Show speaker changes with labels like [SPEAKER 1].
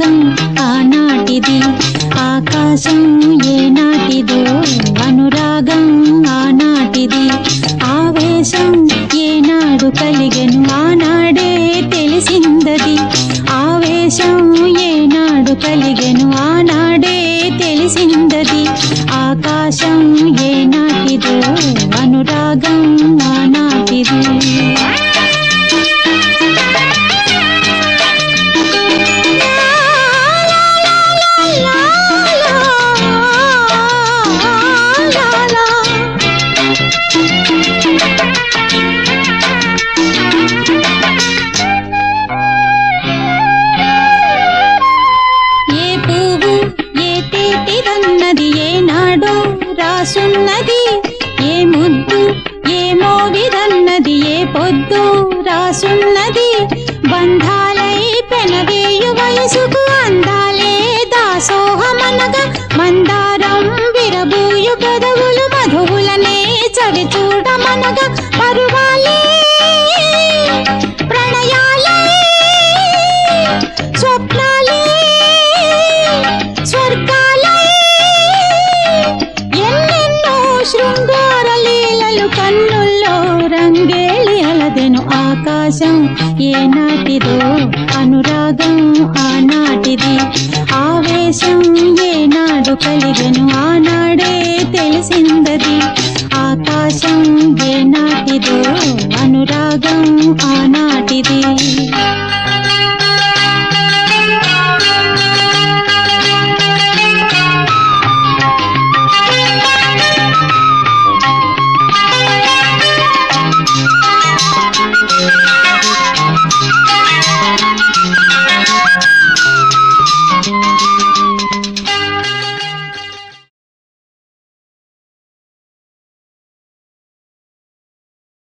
[SPEAKER 1] అనురాగం ఆనాటిది, ఆకాశం ఏనాటిదో అనురాగం ఆనాటిది, ఆవేశం ఏనాడు కలిగెను ఆనాడే తెలిసిందది, ఆవేశం ఏనాడు కలిగెను ఆనాడే తెలిసిందది, ఆకాశం ఏనాటిదో అనురాగం ఆనాటిది. రాసున్నది ఏ ముద్దు ఏ మోవిదన్నది ఏ పొద్దు రాసున్నది, బంధాలై పెనవేయు వయసుకు అందాలే దాసోహమనగా, మందారం విరబూయు పెదవులు మధువులనే చవి చూడమనగా, పరువాలే ప్రణయాలే స్వప్నాలే స్వర్గాలే శృంగార లీలలు కన్నుల్లో రంగేలి అలదెను, ఆకాశం ఏనాటిదో అనురాగం ఆనాటిది, ఆవేశం ఏనాడు కలిగెను ఆనాడే తెలిసిందది, ఆకాశం ఏనాడు